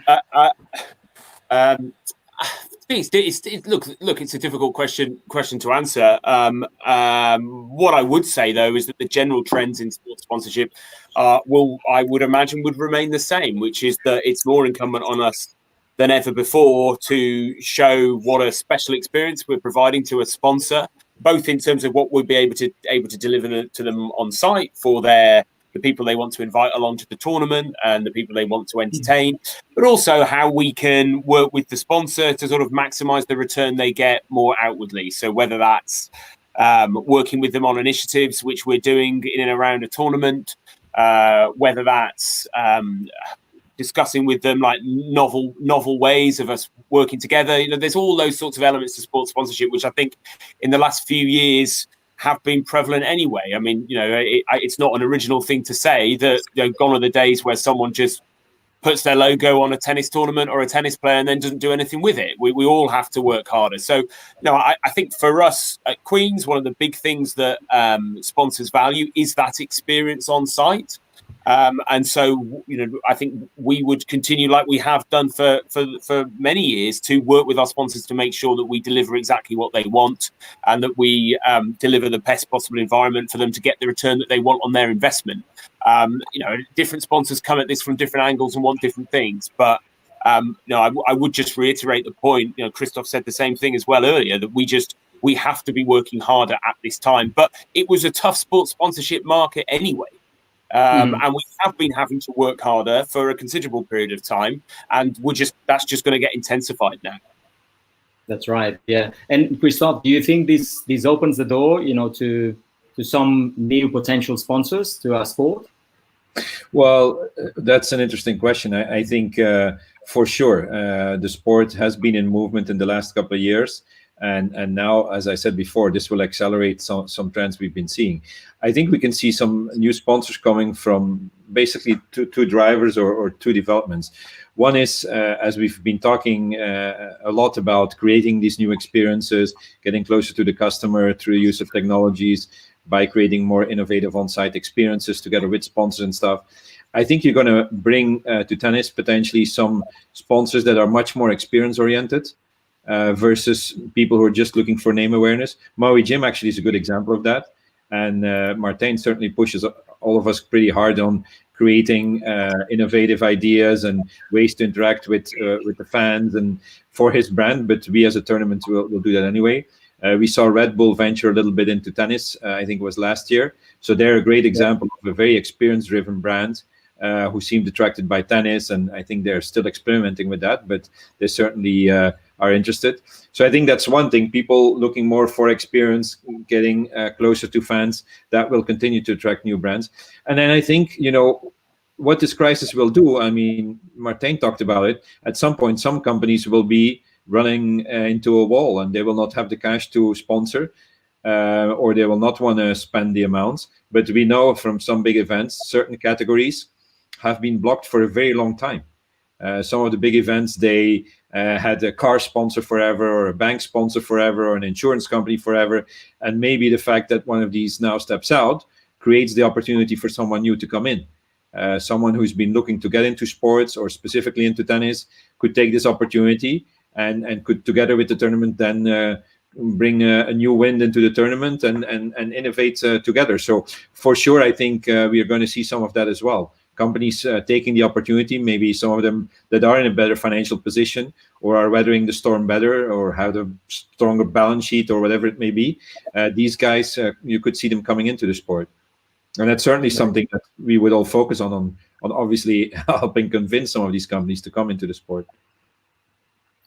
It's a difficult question to answer. What I would say though is that the general trends in sports sponsorship I would imagine would remain the same, which is that it's more incumbent on us than ever before to show what a special experience we're providing to a sponsor, both in terms of what we'll be able to deliver to them on site for the people they want to invite along to the tournament and the people they want to entertain, but also how we can work with the sponsor to sort of maximize the return they get more outwardly. So whether that's working with them on initiatives, which we're doing in and around a tournament, whether that's discussing with them like novel ways of us working together. There's all those sorts of elements to sports sponsorship, which I think in the last few years have been prevalent anyway. I mean, it's not an original thing to say that gone are the days where someone just puts their logo on a tennis tournament or a tennis player and then doesn't do anything with it. We all have to work harder. So, I think for us at Queen's, one of the big things that sponsors value is that experience on site. And so, I think we would continue like we have done for many years to work with our sponsors to make sure that we deliver exactly what they want and that we deliver the best possible environment for them to get the return that they want on their investment. Different sponsors come at this from different angles and want different things. But, I would just reiterate the point. Christoph said the same thing as well earlier, that we have to be working harder at this time. But it was a tough sports sponsorship market anyway. And we have been having to work harder for a considerable period of time, and that's just going to get intensified now. That's right. Yeah. And Christoph, do you think this opens the door, to some new potential sponsors to our sport? Well, that's an interesting question. I think for sure the sport has been in movement in the last couple of years. And now, as I said before, this will accelerate some trends we've been seeing. I think we can see some new sponsors coming from basically two drivers or two developments. One is, as we've been talking a lot about, creating these new experiences, getting closer to the customer through the use of technologies, by creating more innovative on-site experiences together with sponsors and stuff. I think you're going to bring to tennis potentially some sponsors that are much more experience-oriented. Versus people who are just looking for name awareness. Maui Gym actually is a good example of that. And Martijn certainly pushes all of us pretty hard on creating innovative ideas and ways to interact with the fans and for his brand. But we as a tournament will do that anyway. We saw Red Bull venture a little bit into tennis, I think it was last year. So they're a great example of a very experience-driven brand who seemed attracted by tennis. And I think they're still experimenting with that, but they certainly are interested. So I think that's one thing, people looking more for experience, getting closer to fans, that will continue to attract new brands. And then I think, what this crisis will do, I mean, Martijn talked about it, at some point, some companies will be running into a wall and they will not have the cash to sponsor or they will not want to spend the amounts. But we know from some big events, certain categories have been blocked for a very long time. Some of the big events, they had a car sponsor forever or a bank sponsor forever or an insurance company forever. And maybe the fact that one of these now steps out creates the opportunity for someone new to come in. Someone who's been looking to get into sports or specifically into tennis could take this opportunity and could, together with the tournament, then bring a new wind into the tournament and innovate together. So for sure, I think we are going to see some of that as well. Companies taking the opportunity, maybe some of them that are in a better financial position or are weathering the storm better or have a stronger balance sheet or whatever it may be. These guys, you could see them coming into the sport. And that's certainly something that we would all focus on obviously helping convince some of these companies to come into the sport.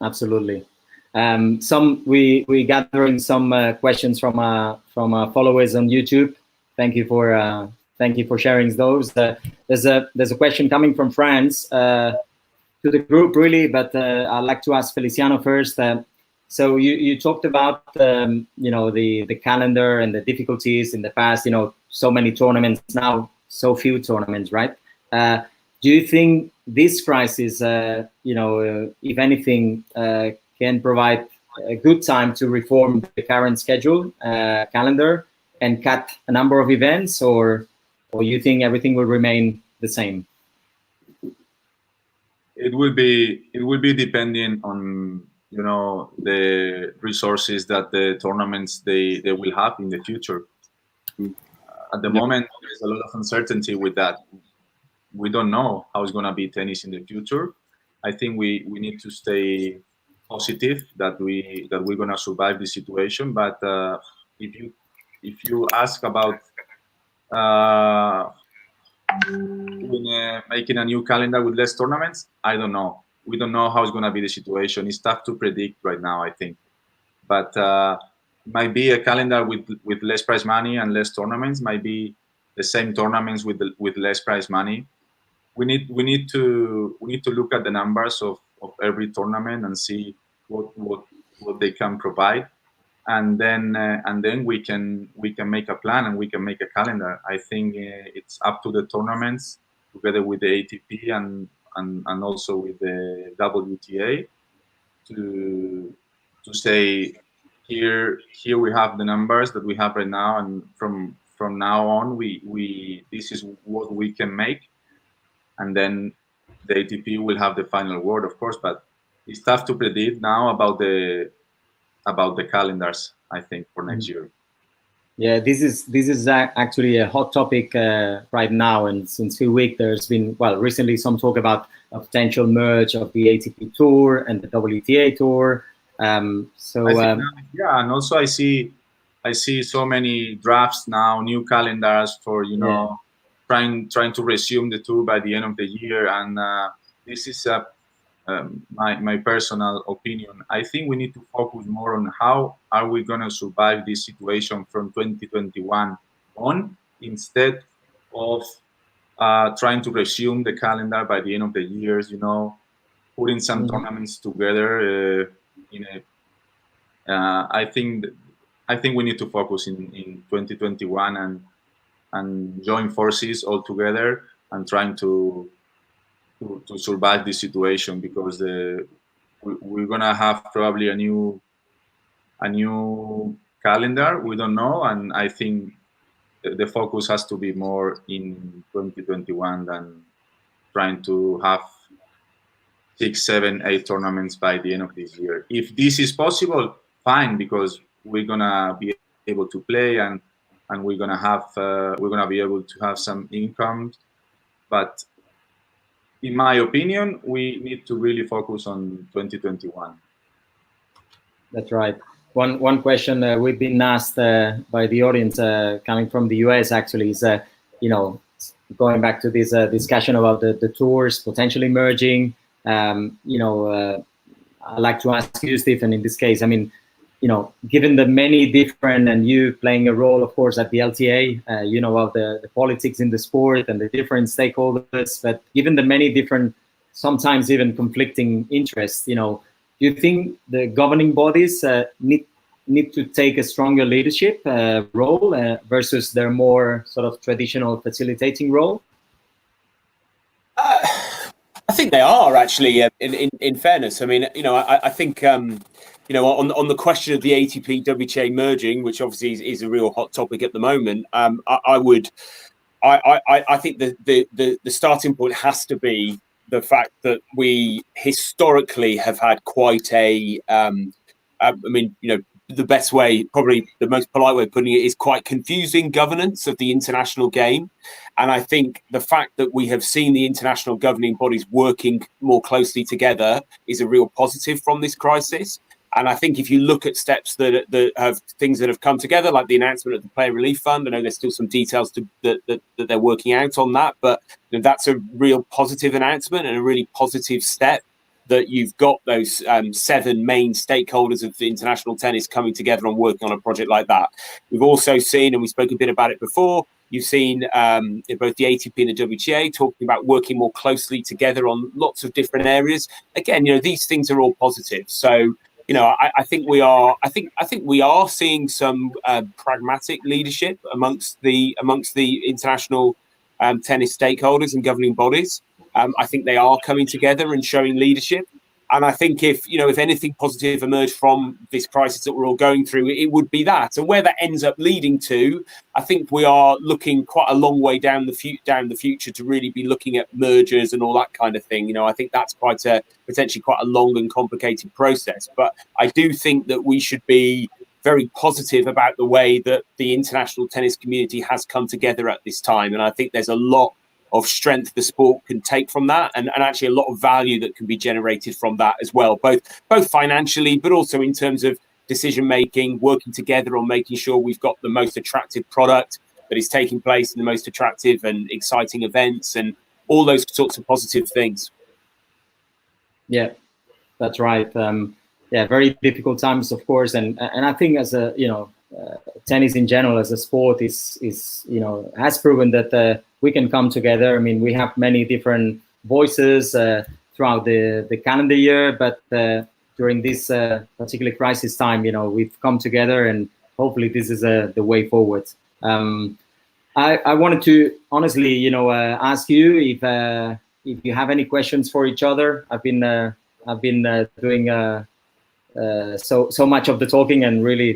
Absolutely. We gathering some questions from our followers on YouTube. Thank you for sharing those. There's a question coming from France to the group really, but I'd like to ask Feliciano first. So you talked about the calendar and the difficulties in the past. So many tournaments now, so few tournaments, right? Do you think this crisis, if anything, can provide a good time to reform the current schedule calendar and cut a number of events, or you think everything will remain the same? It will be depending on the resources that the tournaments they will have in the future. At the moment, there's a lot of uncertainty with that. We don't know how it's going to be tennis in the future. I think we need to stay positive that we're going to survive this situation. But if you ask about making a new calendar with less tournaments, I don't know. We don't know how it's going to be the situation. It's tough to predict right now, I think. But might be a calendar with less prize money and less tournaments. Might be the same tournaments with less prize money. We need to look at the numbers of every tournament and see what they can provide, and then we can make a plan and we can make a calendar. I think it's up to the tournaments together with the ATP and also with the WTA to say here we have the numbers that we have right now, and from now on we this is what we can make, and then the ATP will have the final word, of course. But it's tough to predict now about the calendars, I think, for next year. Yeah, this is actually a hot topic right now, and since a few weeks there's been, well, recently some talk about a potential merge of the ATP Tour and the WTA Tour. Yeah, and also I see so many drafts now, new calendars for trying to resume the tour by the end of the year, and this is my personal opinion. I think we need to focus more on how are we going to survive this situation from 2021 on, instead of trying to resume the calendar by the end of the years. Putting some tournaments together. I think we need to focus in 2021 and join forces all together and trying to survive this situation, because we're gonna have probably a new calendar. We don't know, and I think the focus has to be more in 2021 than trying to have 6, 7, 8 tournaments by the end of this year. If this is possible, fine, because we're gonna be able to play and we're gonna be able to have some income. But in my opinion, we need to really focus on 2021. That's right. One question we've been asked by the audience coming from the US actually is, going back to this discussion about the tours potentially merging. I'd like to ask you, Stephen, in this case, I mean, given the many different, and you playing a role, of course, at the LTA, of the politics in the sport and the different stakeholders, but given the many different, sometimes even conflicting interests, do you think the governing bodies need to take a stronger leadership role versus their more sort of traditional facilitating role? I think they are actually. In fairness, I mean, I think. On the question of the ATP WTA merging, which obviously is a real hot topic at the moment, I think the starting point has to be the fact that we historically have had quite a, the best way, probably the most polite way of putting it, is quite confusing governance of the international game. And I think the fact that we have seen the international governing bodies working more closely together is a real positive from this crisis. And I think if you look at steps that have things that have come together, like the announcement of the Player Relief Fund, I know there's still some details that they're working out on that, but that's a real positive announcement and a really positive step that you've got those 7 main stakeholders of the international tennis coming together and working on a project like that. We've also seen, and we spoke a bit about it before, you've seen both the ATP and the WTA talking about working more closely together on lots of different areas. Again, these things are all positive. So, I think we are. I think we are seeing some pragmatic leadership amongst the international tennis stakeholders and governing bodies. I think they are coming together and showing leadership. And I think if anything positive emerged from this crisis that we're all going through, it would be that. And where that ends up leading to, I think we are looking quite a long way down the future to really be looking at mergers and all that kind of thing. I think that's potentially quite a long and complicated process. But I do think that we should be very positive about the way that the international tennis community has come together at this time. And I think there's a lot of strength the sport can take from that, and actually a lot of value that can be generated from that as well, both financially, but also in terms of decision making, working together on making sure we've got the most attractive product that is taking place in the most attractive and exciting events, and all those sorts of positive things. Yeah, that's right. Very difficult times, of course, and I think as a tennis in general as a sport is has proven that we can come together. I mean, we have many different voices throughout the calendar year, but during this particular crisis time, we've come together, and hopefully this is the way forward. I wanted to honestly, ask you if you have any questions for each other. I've been doing so much of the talking, and really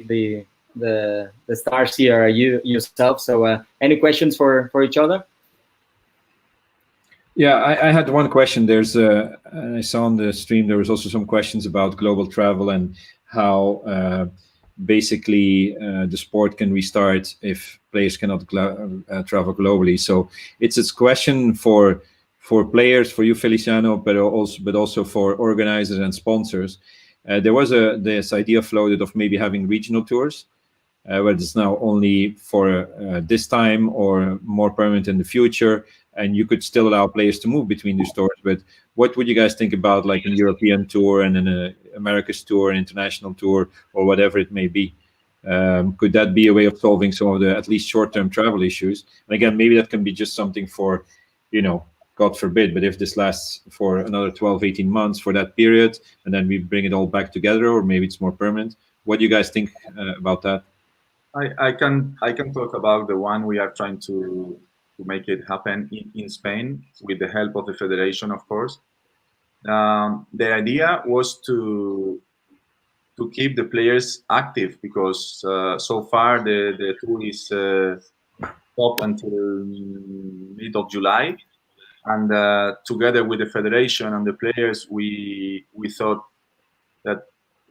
the stars here are you yourself. So any questions for each other? Yeah, I had one question. There's I saw on the stream there was also some questions about global travel and how basically the sport can restart if players cannot travel globally. So it's a question for players, for you, Feliciano, but also for organizers and sponsors. There was this idea floated of maybe having regional tours, where it's now only for this time or more permanent in the future, and you could still allow players to move between these tours. But what would you guys think about like a European tour and an America's tour, an international tour, or whatever it may be? Could that be a way of solving some of the at least short-term travel issues? And again, maybe that can be just something for, God forbid, but if this lasts for another 12, 18 months for that period, and then we bring it all back together, or maybe it's more permanent. What do you guys think about that? I can talk about the one we are trying to make it happen in Spain with the help of the federation, of course. The idea was to keep the players active, because so far the tour is stopped until mid of July, and together with the federation and the players, we thought that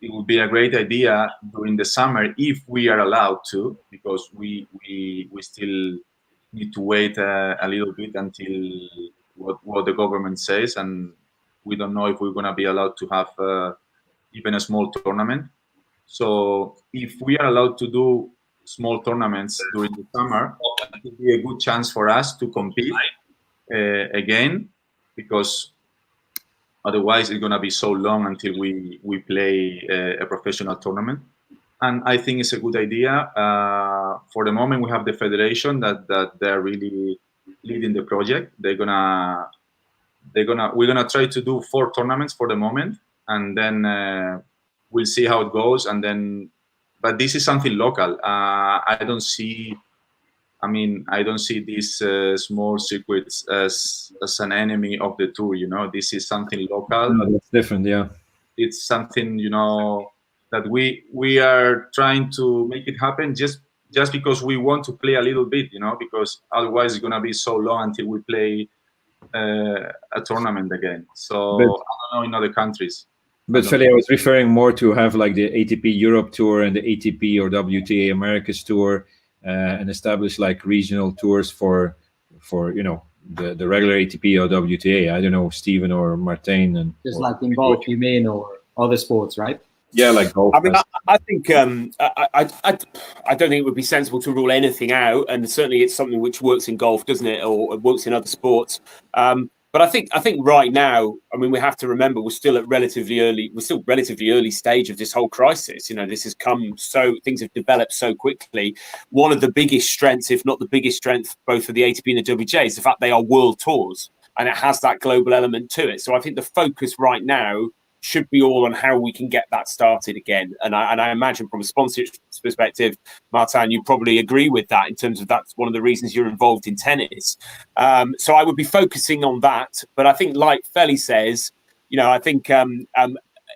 it would be a great idea during the summer, if we are allowed to, because we still need to wait a little bit until what the government says, and we don't know if we're going to be allowed to have even a small tournament. So if we are allowed to do small tournaments during the summer, it would be a good chance for us to compete again, because otherwise it's going to be so long until we play a professional tournament. And I think it's a good idea. For the moment, we have the federation that they're really leading the project. We're gonna try to do 4 tournaments for the moment, and then we'll see how it goes. And then, but this is something local. I don't see these small circuits as an enemy of the tour. This is something local. No, that's different. Yeah, it's something that we are trying to make it happen just because we want to play a little bit, because otherwise it's gonna be so long until we play a tournament again. So I don't know in other countries. But Feli, I was referring more to have like the ATP Europe Tour and the ATP or WTA Americas Tour, and establish like regional tours for the regular ATP or WTA. I don't know, Steven or Martijn, and just like in golf, you mean, or other sports, right? Yeah, like golf. I mean, I think I don't think it would be sensible to rule anything out, and certainly it's something which works in golf, doesn't it, or works in other sports. But I think right now, I mean, we have to remember we're still relatively early stage of this whole crisis. This has things have developed so quickly. One of the biggest strengths, if not the biggest strength, both for the ATP and the WTA, is the fact they are world tours, and it has that global element to it. So I think the focus right now should be all on how we can get that started again. And I imagine from a sponsorship perspective, Martijn, you probably agree with that in terms of that's one of the reasons you're involved in tennis. So I would be focusing on that. But I think, like Feli says, I think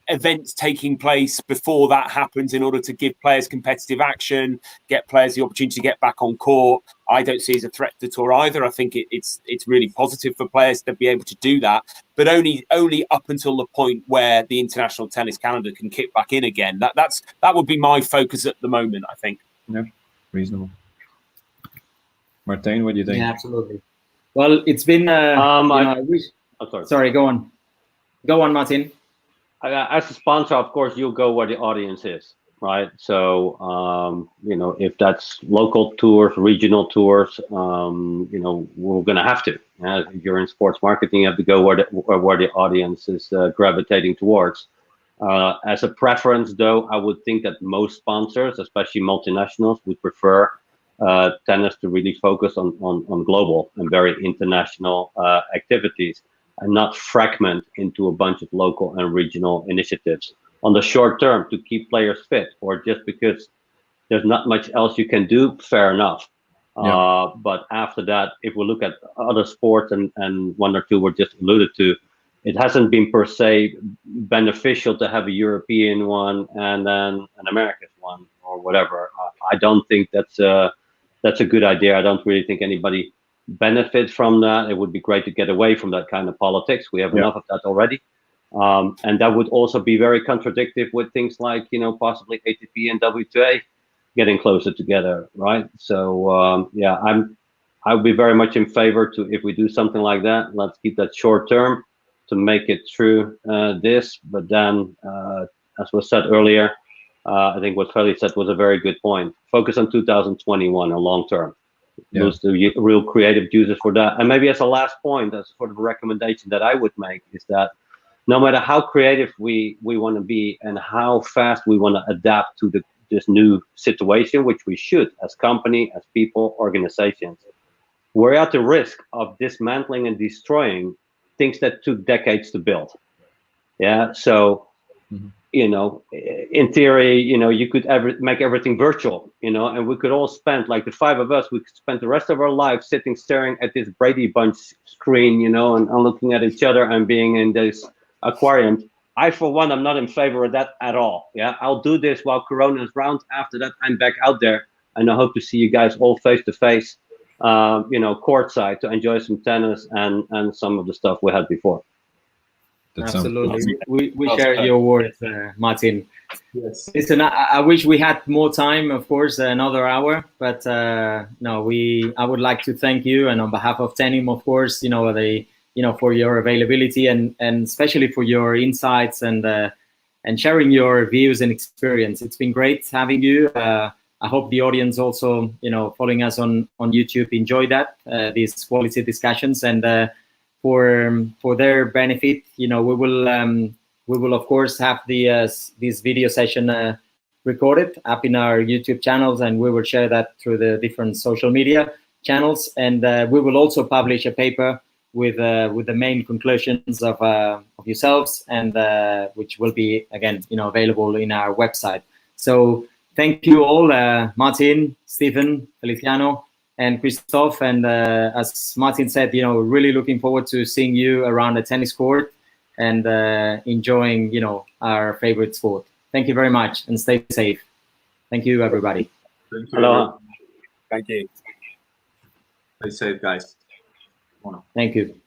events taking place before that happens in order to give players competitive action, get players the opportunity to get back on court, I don't see as a threat to the tour either. I think it's really positive for players to be able to do that, but only up until the point where the international tennis calendar can kick back in again. That would be my focus at the moment, I think. Yeah, reasonable. Martijn, what do you think? Yeah, absolutely. Well, it's been. I wish. I'm sorry. Sorry, go on. Go on, Martin. As a sponsor, of course, you'll go where the audience is, right? So, if that's local tours, regional tours, we're going to have to. If you're in sports marketing, you have to go where the audience is gravitating towards. As a preference, though, I would think that most sponsors, especially multinationals, would prefer tennis to really focus on global and very international activities, and not fragment into a bunch of local and regional initiatives on the short term to keep players fit, or just because there's not much else you can do. Fair enough. Yeah. But after that, if we look at other sports, and one or two were just alluded to, it hasn't been per se beneficial to have a European one and then an American one or whatever. I don't think that's a good idea. I don't really think anybody benefit from that. It would be great to get away from that kind of politics. We have enough of that already. And that would also be very contradictory with things like, possibly ATP and WTA getting closer together, right? So, I would be very much in favor to, if we do something like that, let's keep that short term to make it through this. But then, as was said earlier, I think what Feli said was a very good point. Focus on 2021 and long term. Use the real creative juices for that. And maybe as a last point, as sort of a recommendation that I would make, is that no matter how creative we want to be and how fast we want to adapt to this new situation, which we should as company, as people, organizations, we're at the risk of dismantling and destroying things that took decades to build. Yeah. So, in theory, you could make everything virtual, and we could all spend, like the five of us, we could spend the rest of our lives sitting staring at this Brady Bunch screen, and looking at each other and being in this aquarium. I, for one, I'm not in favor of that at all. Yeah, I'll do this while Corona is around. After that, I'm back out there, and I hope to see you guys all face to face, courtside, to enjoy some tennis and some of the stuff we had before. Absolutely, we share your words, Martin. Yes. Listen, I wish we had more time, of course, another hour, but no, I would like to thank you, and on behalf of Tenium, of course, for your availability and especially for your insights and sharing your views and experience. It's been great having you. I hope the audience also, following us on YouTube, enjoy that these quality discussions, and for their benefit, we will of course have this video session recorded up in our YouTube channels, and we will share that through the different social media channels, and we will also publish a paper with the main conclusions of yourselves, and which will be again available in our website. So thank you all, Martin, Stephen, Feliciano, and Christophe, and as Martin said, really looking forward to seeing you around the tennis court and enjoying, our favorite sport. Thank you very much, and stay safe. Thank you, everybody. Thank you. Hello. Thank you. Stay safe, guys. Thank you.